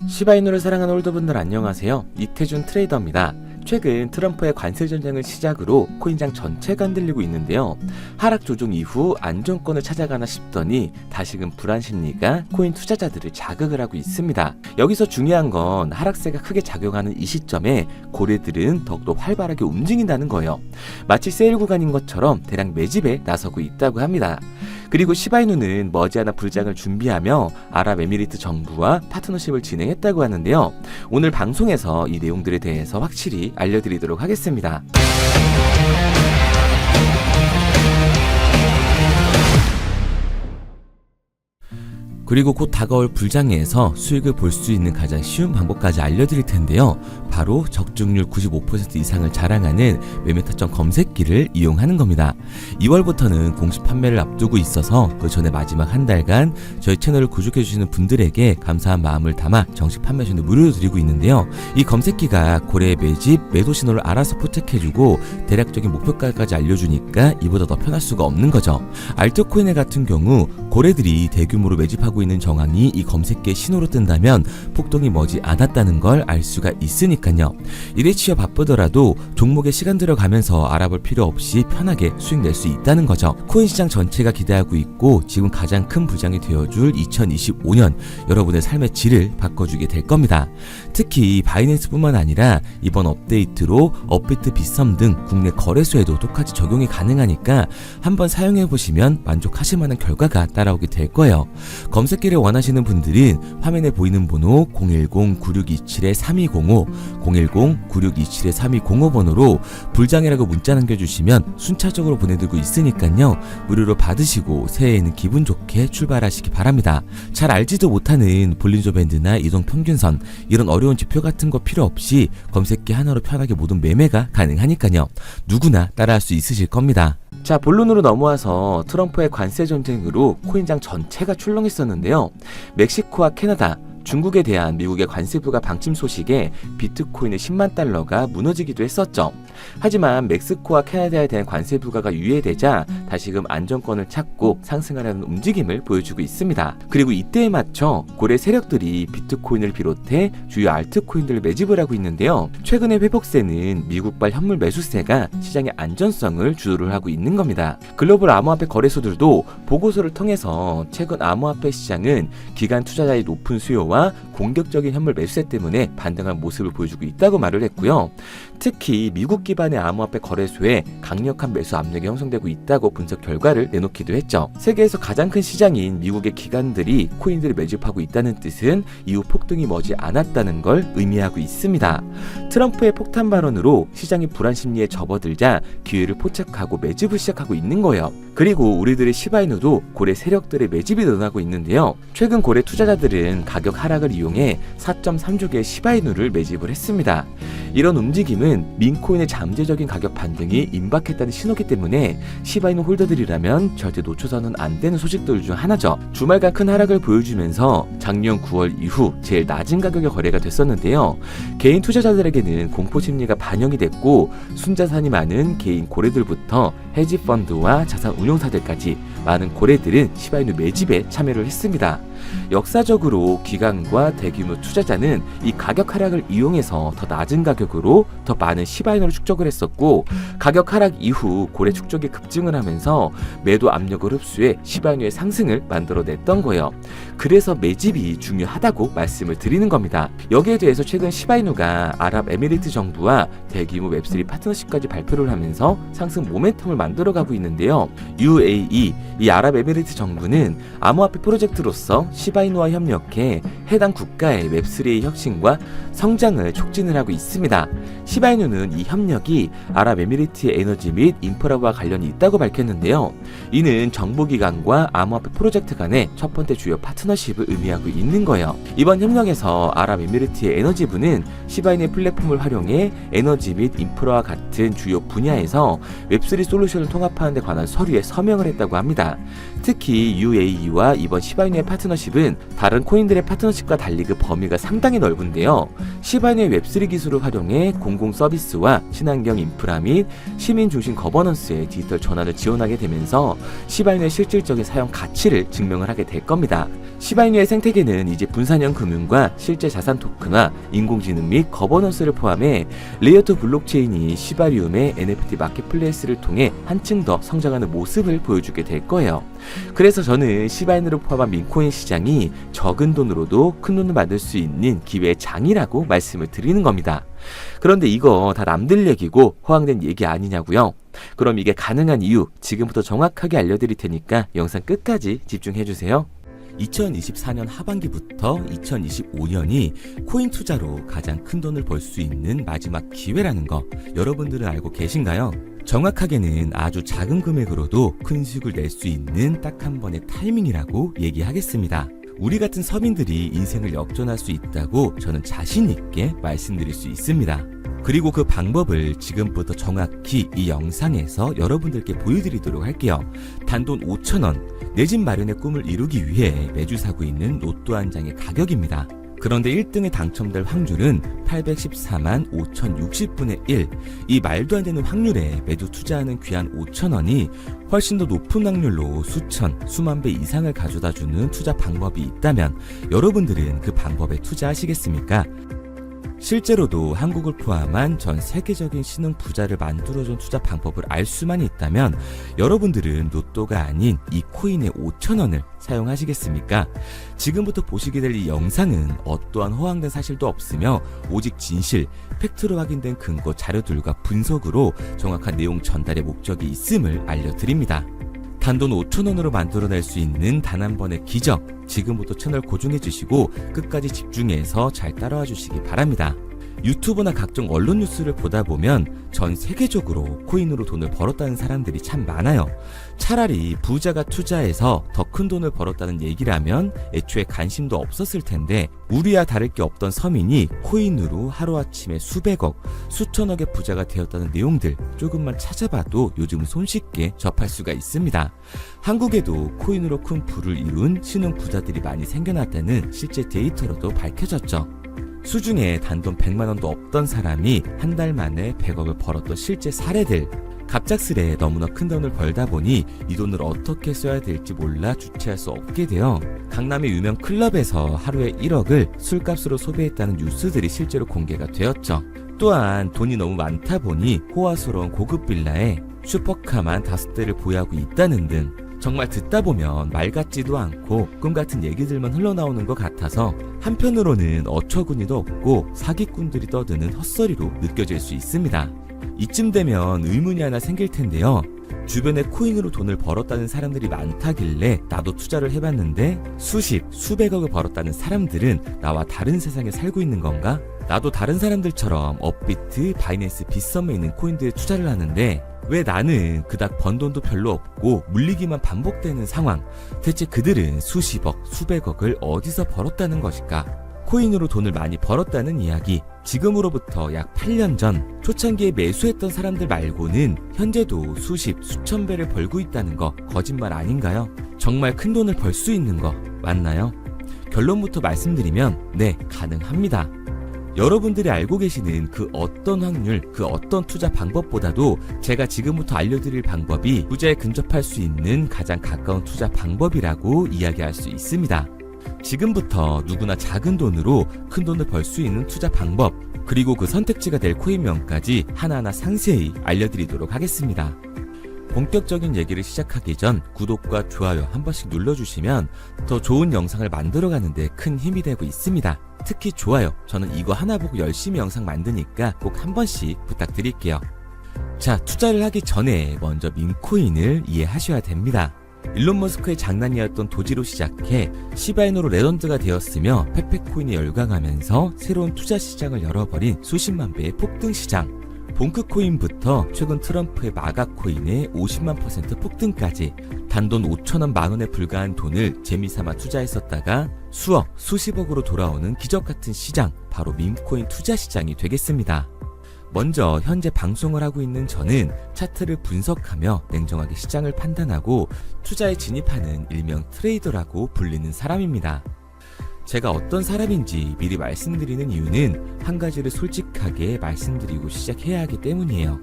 시바이누를 사랑하는 홀더분들 안녕하세요. 이태준 트레이더입니다. 최근 트럼프의 관세 전쟁을 시작으로 코인장 전체가 흔들리고 있는데요. 하락 조정 이후 안정권을 찾아가나 싶더니 다시금 불안 심리가 코인 투자자들을 자극을 하고 있습니다. 여기서 중요한 건 하락세가 크게 작용하는 이 시점에 고래들은 더욱더 활발하게 움직인다는 거예요. 마치 세일 구간인 것처럼 대량 매집에 나서고 있다고 합니다. 그리고 시바이누는 머지않아 불장을 준비하며 아랍에미리트 정부와 파트너십을 진행했다고 하는데요. 오늘 방송에서 이 내용들에 대해서 확실히 알려드리도록 하겠습니다. 그리고 곧 다가올 불장에서 수익을 볼 수 있는 가장 쉬운 방법까지 알려드릴 텐데요. 바로 적중률 95% 이상을 자랑하는 매매타점 검색기를 이용하는 겁니다. 2월부터는 공식 판매를 앞두고 있어서 그 전에 마지막 한 달간 저희 채널을 구독해주시는 분들에게 감사한 마음을 담아 정식 판매 전에 무료로 드리고 있는데요. 이 검색기가 고래의 매집, 매도 신호를 알아서 포착해주고 대략적인 목표가까지 알려주니까 이보다 더 편할 수가 없는 거죠. 알트코인 같은 경우 고래들이 대규모로 매집하고 있는 정황이 이 검색기의 신호로 뜬다면 폭동이 머지 않았다는 걸 알 수가 있으니까요. 일에 치여 바쁘더라도 종목에 시간 들어가면서 알아볼 필요 없이 편하게 수익 낼 수 있다는 거죠. 코인 시장 전체가 기대하고 있고 지금 가장 큰 부장이 되어줄 2025년 여러분의 삶의 질을 바꿔주게 될 겁니다. 특히 바이낸스뿐만 아니라 이번 업데이트로 업비트, 빗썸 등 국내 거래소에도 똑같이 적용이 가능하니까 한번 사용해보시면 만족하실 만한 결과가 따라오게 될 거예요. 검색기를 원하시는 분들은 화면에 보이는 번호 010-9627-3205, 010-9627-3205번으로 불장이라고 문자 남겨주시면 순차적으로 보내드리고 있으니까요. 무료로 받으시고 새해에는 기분 좋게 출발하시기 바랍니다. 잘 알지도 못하는 볼린저 밴드나 이동 평균선 이런 어려운 지표 같은 거 필요 없이 검색기 하나로 편하게 모든 매매가 가능하니까요. 누구나 따라할 수 있으실 겁니다. 자, 본론으로 넘어와서 트럼프의 관세 전쟁으로 코인장 전체가 출렁했었는데요. 멕시코와 캐나다, 중국에 대한 미국의 관세 부과 방침 소식에 비트코인의 10만 달러가 무너지기도 했었죠. 하지만 멕시코와 캐나다에 대한 관세 부과가 유예되자 다시금 안정권을 찾고 상승하려는 움직임을 보여주고 있습니다. 그리고 이때에 맞춰 고래 세력들이 비트코인을 비롯해 주요 알트코인들을 매집을 하고 있는데요. 최근의 회복세는 미국발 현물 매수세가 시장의 안전성을 주도를 하고 있는 겁니다. 글로벌 암호화폐 거래소들도 보고서를 통해서 최근 암호화폐 시장은 기관 투자자의 높은 수요와 공격적인 현물 매수세 때문에 반등한 모습을 보여주고 있다고 말을 했고요. 특히 미국 기반의 암호화폐 거래소에 강력한 매수 압력이 형성되고 있다고 분석 결과를 내놓기도 했죠. 세계에서 가장 큰 시장인 미국의 기관들이 코인들을 매집하고 있다는 뜻은 이후 폭등이 머지 않았다는 걸 의미하고 있습니다. 트럼프의 폭탄 발언으로 시장이 불안 심리에 접어들자 기회를 포착하고 매집을 시작하고 있는 거예요. 그리고 우리들의 시바이누도 고래 세력들의 매집이 늘어나고 있는데요. 최근 고래 투자자들은 가격 하락을 이용해 4.3조 개의 시바이누를 매집을 했습니다. 이런 움직임은 민코인의 잠재적인 가격 반등이 임박했다는 신호기 때문에 시바이누 홀더들이라면 절대 놓쳐서는 안 되는 소식들 중 하나죠. 주말간 큰 하락을 보여주면서 작년 9월 이후 제일 낮은 가격에 거래가 됐었는데요. 개인 투자자들에게는 공포 심리가 반영이 됐고 순자산이 많은 개인 고래들부터 헤지펀드와 자산 운용사들까지 많은 고래들은 시바이누 매집에 참여를 했습니다. 역사적으로 기관과 대규모 투자자는 이 가격 하락을 이용해서 더 낮은 가격으로 더 많은 시바이누를 축적을 했었고, 가격 하락 이후 고래 축적이 급증을 하면서 매도 압력을 흡수해 시바이누의 상승을 만들어냈던 거예요. 그래서 매집이 중요하다고 말씀을 드리는 겁니다. 여기에 대해서 최근 시바이누가 아랍에미리트 정부와 대규모 웹3 파트너십까지 발표를 하면서 상승 모멘텀을 만들어가고 있는데요. UAE, 이 아랍에미리트 정부는 암호화폐 프로젝트로서 시바이누와 협력해 해당 국가의 웹3의 혁신과 성장을 촉진을 하고 있습니다. 시바이누는 이 협력이 아랍에미리트의 에너지 및 인프라와 관련이 있다고 밝혔는데요. 이는 정보기관과 암호화폐 프로젝트 간의 첫 번째 주요 파트너십을 의미하고 있는 거예요. 이번 협력에서 아랍에미리트의 에너지부는 시바이누의 플랫폼을 활용해 에너지 및 인프라와 같은 주요 분야에서 웹3 솔루션을 통합하는 데 관한 서류에 서명을 했다고 합니다. 특히 UAE와 이번 시바이누의 파트너십은 다른 코인들의 파트너십과 달리 그 범위가 상당히 넓은데요. 시바이누의 웹3 기술을 활용해 공공 서비스와 친환경 인프라 및 시민 중심 거버넌스의 디지털 전환을 지원하게 되면서 시바이누의 실질적인 사용 가치를 증명을 하게 될 겁니다. 시바이누의 생태계는 이제 분산형 금융과 실제 자산 토큰화, 인공지능 및 거버넌스를 포함해 레이어2 블록체인이 시바리움의 NFT 마켓플레이스를 통해 한층 더 성장하는 모습을 보여주게 될 거예요. 그래서 저는 시바이누를 포함한 민코인 시장이 적은 돈으로도 큰 돈을 만들 수 있는 기회의 장이라고 말씀을 드리는 겁니다. 그런데 이거 다 남들 얘기고 허황된 얘기 아니냐고요? 그럼 이게 가능한 이유 지금부터 정확하게 알려드릴 테니까 영상 끝까지 집중해주세요. 2024년 하반기부터 2025년이 코인 투자로 가장 큰 돈을 벌 수 있는 마지막 기회라는 거 여러분들은 알고 계신가요? 정확하게는 아주 작은 금액으로도 큰 수익을 낼 수 있는 딱 한 번의 타이밍이라고 얘기하겠습니다. 우리 같은 서민들이 인생을 역전할 수 있다고 저는 자신 있게 말씀드릴 수 있습니다. 그리고 그 방법을 지금부터 정확히 이 영상에서 여러분들께 보여드리도록 할게요. 단돈 5,000원, 내 집 마련의 꿈을 이루기 위해 매주 사고 있는 로또 한 장의 가격입니다. 그런데 1등에 당첨될 확률은 814만 5,060분의 1. 이 말도 안 되는 확률에 매주 투자하는 귀한 5,000원이 훨씬 더 높은 확률로 수천, 수만 배 이상을 가져다주는 투자 방법이 있다면 여러분들은 그 방법에 투자하시겠습니까? 실제로도 한국을 포함한 전 세계적인 신흥 부자를 만들어준 투자 방법을 알 수만 있다면 여러분들은 로또가 아닌 이 코인의 5,000원을 사용하시겠습니까? 지금부터 보시게 될 이 영상은 어떠한 허황된 사실도 없으며 오직 진실, 팩트로 확인된 근거 자료들과 분석으로 정확한 내용 전달의 목적이 있음을 알려드립니다. 단돈 5,000원으로 만들어낼 수 있는 단 한 번의 기적, 지금부터 채널 고정해주시고 끝까지 집중해서 잘 따라와 주시기 바랍니다. 유튜브나 각종 언론 뉴스를 보다 보면 전 세계적으로 코인으로 돈을 벌었다는 사람들이 참 많아요. 차라리 부자가 투자해서 더 큰 돈을 벌었다는 얘기라면 애초에 관심도 없었을 텐데 우리와 다를 게 없던 서민이 코인으로 하루아침에 수백억, 수천억의 부자가 되었다는 내용들 조금만 찾아봐도 요즘 손쉽게 접할 수가 있습니다. 한국에도 코인으로 큰 부를 이룬 신흥 부자들이 많이 생겨났다는 실제 데이터로도 밝혀졌죠. 수중에 단돈 100만원도 없던 사람이 한 달 만에 100억을 벌었던 실제 사례들. 갑작스레 너무나 큰 돈을 벌다 보니 이 돈을 어떻게 써야 될지 몰라 주체할 수 없게 되어 강남의 유명 클럽에서 하루에 1억을 술값으로 소비했다는 뉴스들이 실제로 공개가 되었죠. 또한 돈이 너무 많다 보니 호화스러운 고급 빌라에 슈퍼카만 5대를 보유하고 있다는 등 정말 듣다 보면 말 같지도 않고 꿈 같은 얘기들만 흘러나오는 것 같아서 한편으로는 어처구니도 없고 사기꾼들이 떠드는 헛소리로 느껴질 수 있습니다. 이쯤 되면 의문이 하나 생길 텐데요. 주변에 코인으로 돈을 벌었다는 사람들이 많다길래 나도 투자를 해봤는데 수십, 수백억을 벌었다는 사람들은 나와 다른 세상에 살고 있는 건가? 나도 다른 사람들처럼 업비트, 바이낸스, 빗썸에 있는 코인들에 투자를 하는데 왜 나는 그닥 번 돈도 별로 없고 물리기만 반복되는 상황? 대체 그들은 수십억, 수백억을 어디서 벌었다는 것일까? 코인으로 돈을 많이 벌었다는 이야기, 지금으로부터 약 8년 전 초창기에 매수했던 사람들 말고는 현재도 수십, 수천 배를 벌고 있다는 거 거짓말 아닌가요? 정말 큰 돈을 벌 수 있는 거 맞나요? 결론부터 말씀드리면 네, 가능합니다. 여러분들이 알고 계시는 그 어떤 확률, 그 어떤 투자 방법보다도 제가 지금부터 알려드릴 방법이 부자에 근접할 수 있는 가장 가까운 투자 방법이라고 이야기할 수 있습니다. 지금부터 누구나 작은 돈으로 큰 돈을 벌 수 있는 투자 방법, 그리고 그 선택지가 될 코인명까지 하나하나 상세히 알려드리도록 하겠습니다. 본격적인 얘기를 시작하기 전 구독과 좋아요 한 번씩 눌러주시면 더 좋은 영상을 만들어가는 데 큰 힘이 되고 있습니다. 특히 좋아요, 저는 이거 하나 보고 열심히 영상 만드니까 꼭 한 번씩 부탁드릴게요. 자, 투자를 하기 전에 먼저 민코인을 이해하셔야 됩니다. 일론 머스크의 장난이었던 도지로 시작해 시바이누로 레전드가 되었으며 페페코인에 열광하면서 새로운 투자 시장을 열어버린 수십만 배의 폭등 시장. 봉크코인부터 최근 트럼프의 마가코인의 50만% 폭등까지 단돈 5천원 만원에 불과한 돈을 재미삼아 투자했었다가 수억, 수십억으로 돌아오는 기적같은 시장, 바로 밈코인 투자 시장이 되겠습니다. 먼저 현재 방송을 하고 있는 저는 차트를 분석하며 냉정하게 시장을 판단하고 투자에 진입하는 일명 트레이더라고 불리는 사람입니다. 제가 어떤 사람인지 미리 말씀드리는 이유는 한 가지를 솔직하게 말씀드리고 시작해야 하기 때문이에요.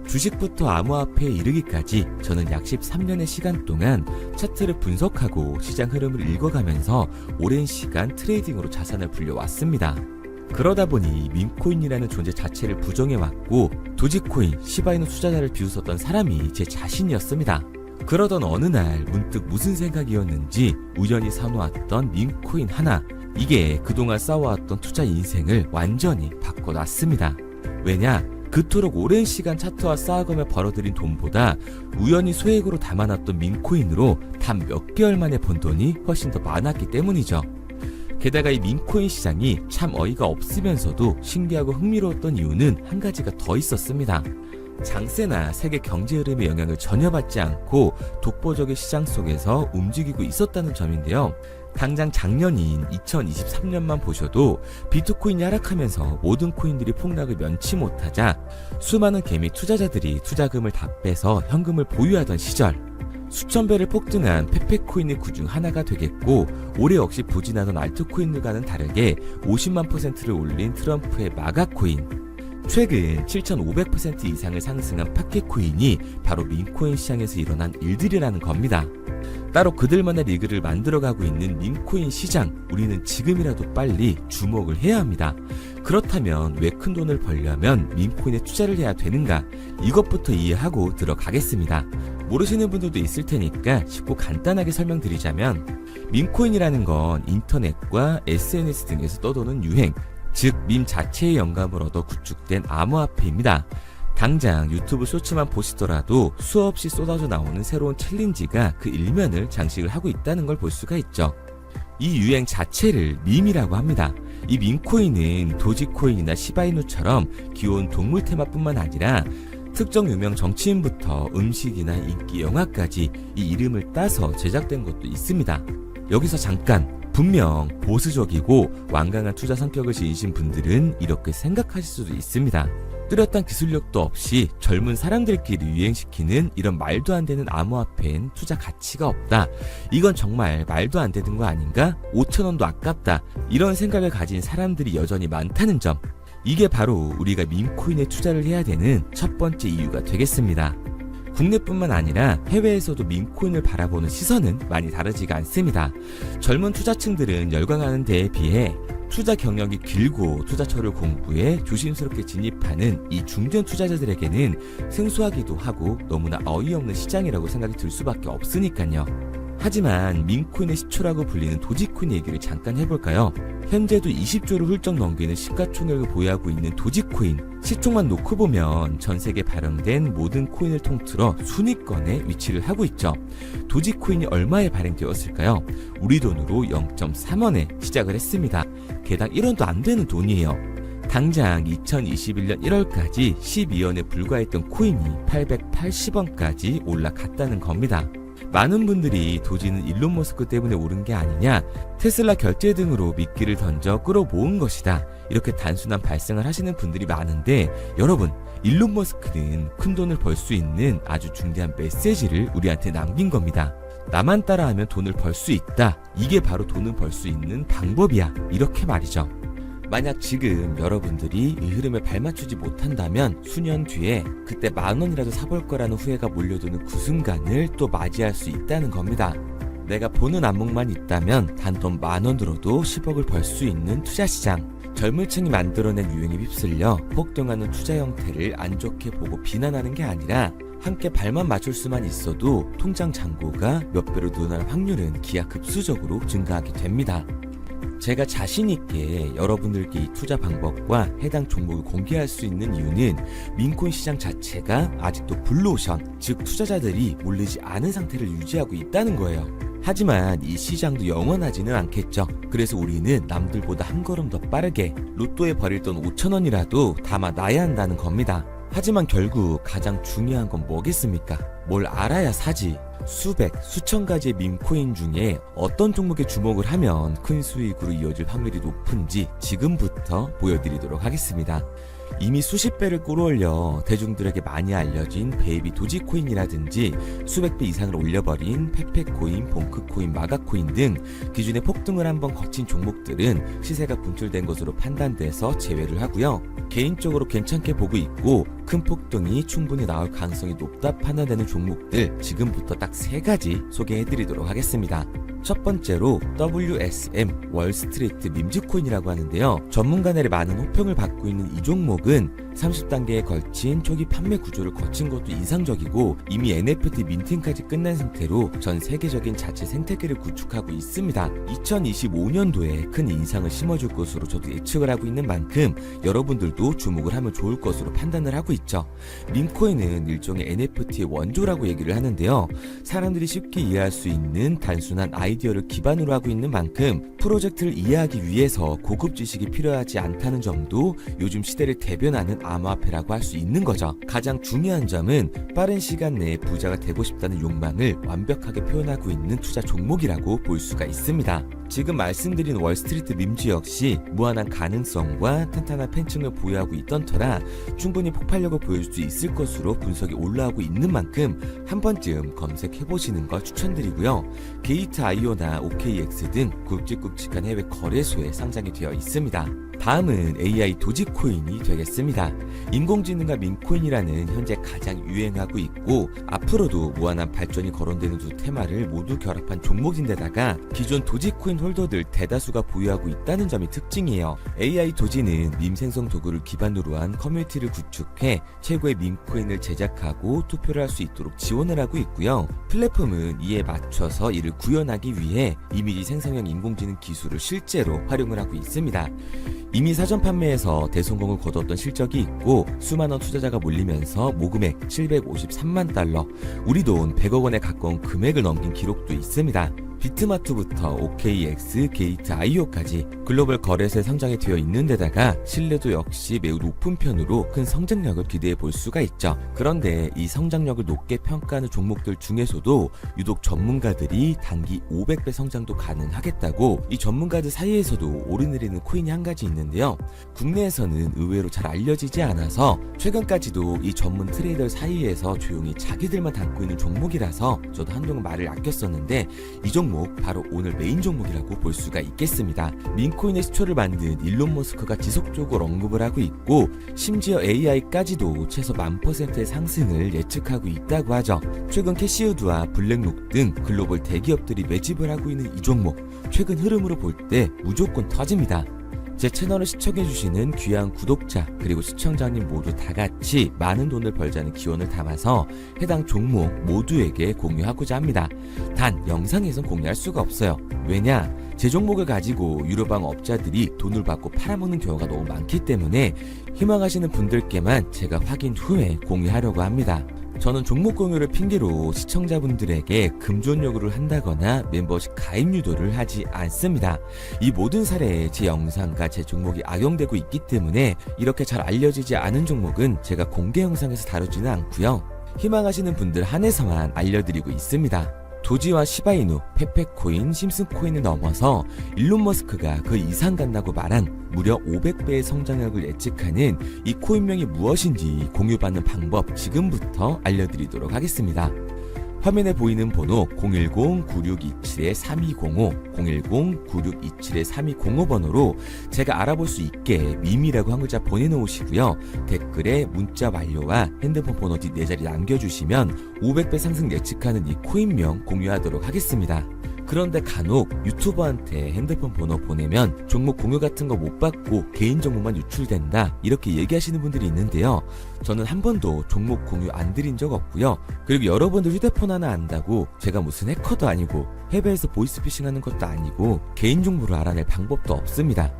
주식부터 암호화폐에 이르기까지 저는 약 13년의 시간 동안 차트를 분석하고 시장 흐름을 읽어가면서 오랜 시간 트레이딩으로 자산을 불려왔습니다. 그러다 보니 밈코인이라는 존재 자체를 부정해왔고 도지코인, 시바이누 투자자를 비웃었던 사람이 제 자신이었습니다. 그러던 어느 날 문득 무슨 생각이었는지 우연히 사놓았던 밈코인 하나, 이게 그동안 쌓아왔던 투자 인생을 완전히 바꿔놨습니다. 왜냐? 그토록 오랜 시간 차트와 쌓아가며 벌어들인 돈보다 우연히 소액으로 담아놨던 밈코인으로 단 몇 개월 만에 번 돈이 훨씬 더 많았기 때문이죠. 게다가 이 밈코인 시장이 참 어이가 없으면서도 신기하고 흥미로웠던 이유는 한 가지가 더 있었습니다. 장세나 세계 경제 흐름의 영향을 전혀 받지 않고 독보적인 시장 속에서 움직이고 있었다는 점인데요. 당장 작년인 2023년만 보셔도 비트코인이 하락하면서 모든 코인들이 폭락을 면치 못하자 수많은 개미 투자자들이 투자금을 다 빼서 현금을 보유하던 시절, 수천 배를 폭등한 페페코인의 그중 하나가 되겠고, 올해 역시 부진하던 알트코인들과는 다르게 50만 %를 올린 트럼프의 마가코인, 최근 7,500% 이상을 상승한 파케코인이 바로 밈코인 시장에서 일어난 일들이라는 겁니다. 따로 그들만의 리그를 만들어가고 있는 밈코인 시장, 우리는 지금이라도 빨리 주목을 해야 합니다. 그렇다면 왜 큰 돈을 벌려면 밈코인에 투자를 해야 되는가? 이것부터 이해하고 들어가겠습니다. 모르시는 분들도 있을 테니까 쉽고 간단하게 설명드리자면, 밈코인이라는 건 인터넷과 SNS 등에서 떠도는 유행, 즉 밈 자체의 영감을 얻어 구축된 암호화폐입니다. 당장 유튜브 쇼츠만 보시더라도 수없이 쏟아져 나오는 새로운 챌린지가 그 일면을 장식을 하고 있다는 걸 볼 수가 있죠. 이 유행 자체를 밈이라고 합니다. 이 밈코인은 도지코인이나 시바이누처럼 귀여운 동물 테마뿐만 아니라 특정 유명 정치인부터 음식이나 인기 영화까지 이 이름을 따서 제작된 것도 있습니다. 여기서 잠깐, 분명 보수적이고 완강한 투자 성격을 지니신 분들은 이렇게 생각하실 수도 있습니다. 뚜렷한 기술력도 없이 젊은 사람들끼리 유행시키는 이런 말도 안 되는 암호화폐엔 투자 가치가 없다. 이건 정말 말도 안 되는 거 아닌가? 5,000원도 아깝다. 이런 생각을 가진 사람들이 여전히 많다는 점. 이게 바로 우리가 밈코인에 투자를 해야 되는 첫 번째 이유가 되겠습니다. 국내뿐만 아니라 해외에서도 밈코인을 바라보는 시선은 많이 다르지가 않습니다. 젊은 투자층들은 열광하는 데에 비해 투자 경력이 길고 투자처를 공부해 조심스럽게 진입하는 이 중견 투자자들에게는 생소하기도 하고 너무나 어이없는 시장이라고 생각이 들 수밖에 없으니까요. 하지만 밈코인의 시초라고 불리는 도지코인 얘기를 잠깐 해볼까요? 현재도 20조를 훌쩍 넘기는 시가총액을 보유하고 있는 도지코인, 시총만 놓고 보면 전 세계 발행된 모든 코인을 통틀어 순위권에 위치를 하고 있죠. 도지코인이 얼마에 발행되었을까요? 우리 돈으로 0.3원에 시작을 했습니다. 개당 1원도 안 되는 돈이에요. 당장 2021년 1월까지 12원에 불과했던 코인이 880원까지 올라갔다는 겁니다. 많은 분들이 도지는 일론 머스크 때문에 오른 게 아니냐, 테슬라 결제 등으로 미끼를 던져 끌어모은 것이다, 이렇게 단순한 발생을 하시는 분들이 많은데, 여러분, 일론 머스크는 큰 돈을 벌 수 있는 아주 중대한 메시지를 우리한테 남긴 겁니다. 나만 따라하면 돈을 벌 수 있다. 이게 바로 돈을 벌 수 있는 방법이야. 이렇게 말이죠. 만약 지금 여러분들이 이 흐름에 발맞추지 못한다면 수년 뒤에 그때 10,000원이라도 사볼 거라는 후회가 몰려드는 그 순간을 또 맞이할 수 있다는 겁니다. 내가 보는 안목만 있다면 단돈 10,000원 들어도 10억을 벌 수 있는 투자시장. 젊은 층이 만들어낸 유행에 휩쓸려 폭등하는 투자 형태를 안 좋게 보고 비난하는 게 아니라 함께 발만 맞출 수만 있어도 통장 잔고가 몇 배로 늘어날 확률은 기하급수적으로 증가하게 됩니다. 제가 자신있게 여러분들께 이 투자 방법과 해당 종목을 공개할 수 있는 이유는 밈코인 시장 자체가 아직도 블루오션, 즉 투자자들이 몰리지 않은 상태를 유지하고 있다는 거예요. 하지만 이 시장도 영원하지는 않겠죠. 그래서 우리는 남들보다 한 걸음 더 빠르게 로또에 버릴 돈 5,000원이라도 담아놔야 한다는 겁니다. 하지만 결국 가장 중요한 건 뭐겠습니까? 뭘 알아야 사지. 수백, 수천 가지의 밈코인 중에 어떤 종목에 주목을 하면 큰 수익으로 이어질 확률이 높은지 지금부터 보여드리도록 하겠습니다. 이미 수십 배를 끌어올려 대중들에게 많이 알려진 베이비 도지코인이라든지 수백 배 이상을 올려버린 페페코인, 봉크코인, 마가코인 등 기존의 폭등을 한번 거친 종목들은 시세가 분출된 것으로 판단돼서 제외를 하고요. 개인적으로 괜찮게 보고 있고 큰 폭등이 충분히 나올 가능성이 높다 판단되는 종목들 지금부터 딱 3가지 소개해드리도록 하겠습니다. 첫 번째로 WSM 월스트리트 밈즈코인이라고 하는데요. 전문가들의 많은 호평을 받고 있는 이 종목은 30단계에 걸친 초기 판매 구조를 거친 것도 인상적이고 이미 NFT 민팅까지 끝난 상태로 전 세계적인 자체 생태계를 구축하고 있습니다. 2025년도에 큰 인상을 심어줄 것으로 저도 예측을 하고 있는 만큼 여러분들도 주목을 하면 좋을 것으로 판단을 하고 있죠. 밈코인은 일종의 NFT의 원조라고 얘기를 하는데요. 사람들이 쉽게 이해할 수 있는 단순한 아이디어를 기반으로 하고 있는 만큼 프로젝트를 이해하기 위해서 고급 지식이 필요하지 않다는 점도 요즘 시대를 대변하는 암호화폐라고 할 수 있는 거죠. 가장 중요한 점은 빠른 시간 내에 부자가 되고 싶다는 욕망을 완벽하게 표현하고 있는 투자 종목이라고 볼 수가 있습니다. 지금 말씀드린 월스트리트 밈즈 역시 무한한 가능성과 탄탄한 팬층을 보유하고 있던 터라 충분히 폭발력을 보여줄 수 있을 것으로 분석이 올라오고 있는 만큼 한 번쯤 검색해보시는 걸 추천드리고요. 게이트.io나 OKX 등 굵직굵직한 해외 거래소에 상장이 되어 있습니다. 다음은 AI 도지코인이 되겠습니다. 인공지능과 밈코인이라는 현재 가장 유행하고 있고 앞으로도 무한한 발전이 거론되는 두 테마를 모두 결합한 종목인데다가 기존 도지코인 홀더들 대다수가 보유하고 있다는 점이 특징이에요. AI 도지는 밈 생성 도구를 기반으로 한 커뮤니티를 구축해 최고의 밈코인을 제작하고 투표를 할 수 있도록 지원을 하고 있고요. 플랫폼은 이에 맞춰서 이를 구현하기 위해 이미지 생성형 인공지능 기술을 실제로 활용을 하고 있습니다. 이미 사전 판매에서 대성공을 거뒀던 실적이 있고 수만원 투자자가 몰리면서 모금액 753만 달러, 우리 돈 100억 원에 가까운 금액을 넘긴 기록도 있습니다. 비트마트부터 OKX, 게이트.io까지 글로벌 거래소에 상장이 되어 있는 데다가 신뢰도 역시 매우 높은 편으로 큰 성장력을 기대해 볼 수가 있죠. 그런데 이 성장력을 높게 평가하는 종목들 중에서도 유독 전문가들이 단기 500배 성장도 가능하겠다고 이 전문가들 사이에서도 오르내리는 코인이 한 가지 있는데요. 국내에서는 의외로 잘 알려지지 않아서 최근까지도 이 전문 트레이더 사이에서 조용히 자기들만 담고 있는 종목이라서 저도 한동안 말을 아꼈었는데 이 종목 바로 오늘 메인 종목이라고 볼 수가 있겠습니다. 밈코인의 시초를 만든 일론 머스크가 지속적으로 언급을 하고 있고 심지어 AI까지도 최소 10,000%의 상승을 예측하고 있다고 하죠. 최근 캐시우드와 블랙록 등 글로벌 대기업들이 매집을 하고 있는 이 종목 최근 흐름으로 볼 때 무조건 터집니다. 제 채널을 시청해주시는 귀한 구독자 그리고 시청자님 모두 다같이 많은 돈을 벌자는 기원을 담아서 해당 종목 모두에게 공유하고자 합니다. 단 영상에선 공유할 수가 없어요. 왜냐? 제 종목을 가지고 유료방 업자들이 돈을 받고 팔아먹는 경우가 너무 많기 때문에 희망하시는 분들께만 제가 확인 후에 공유하려고 합니다. 저는 종목 공유를 핑계로 시청자분들에게 금전 요구를 한다거나 멤버십 가입 유도를 하지 않습니다. 이 모든 사례에 제 영상과 제 종목이 악용되고 있기 때문에 이렇게 잘 알려지지 않은 종목은 제가 공개 영상에서 다루지는 않고요. 희망하시는 분들 한해서만 알려드리고 있습니다. 도지와 시바이누, 페페코인, 심슨코인을 넘어서 일론 머스크가 그 이상 간다고 말한 무려 500배의 성장력을 예측하는 이 코인명이 무엇인지 공유받는 방법 지금부터 알려드리도록 하겠습니다. 화면에 보이는 번호 010-9627-3205, 010-9627-3205 번호로 제가 알아볼 수 있게 밈이라고 한 글자 보내놓으시고요. 댓글에 문자 완료와 핸드폰 번호 뒷 4자리 남겨주시면 500배 상승 예측하는 이 코인명 공유하도록 하겠습니다. 그런데 간혹 유튜버한테 핸드폰 번호 보내면 종목 공유 같은 거 못 받고 개인 정보만 유출된다 이렇게 얘기하시는 분들이 있는데요. 저는 한 번도 종목 공유 안 드린 적 없고요. 그리고 여러분들 휴대폰 하나 안다고 제가 무슨 해커도 아니고 해외에서 보이스피싱 하는 것도 아니고 개인 정보를 알아낼 방법도 없습니다.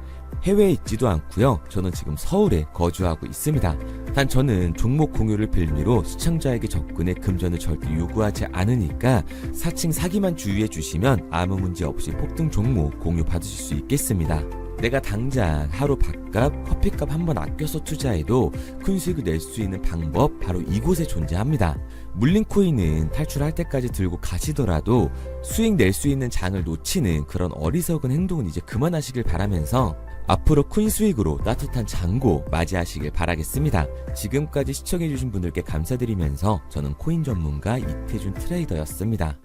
해외에 있지도 않고요. 저는 지금 서울에 거주하고 있습니다. 단 저는 종목 공유를 빌미로 시청자에게 접근의 금전을 절대 요구하지 않으니까 사칭 사기만 주의해 주시면 아무 문제 없이 폭등 종목 공유 받으실 수 있겠습니다. 내가 당장 하루 밥값, 커피값 한번 아껴서 투자해도 큰 수익을 낼 수 있는 방법 바로 이곳에 존재합니다. 물린 코인은 탈출할 때까지 들고 가시더라도 수익 낼 수 있는 장을 놓치는 그런 어리석은 행동은 이제 그만하시길 바라면서 앞으로 큰 수익으로 따뜻한 장고 맞이하시길 바라겠습니다. 지금까지 시청해주신 분들께 감사드리면서 저는 코인 전문가 이태준 트레이더였습니다.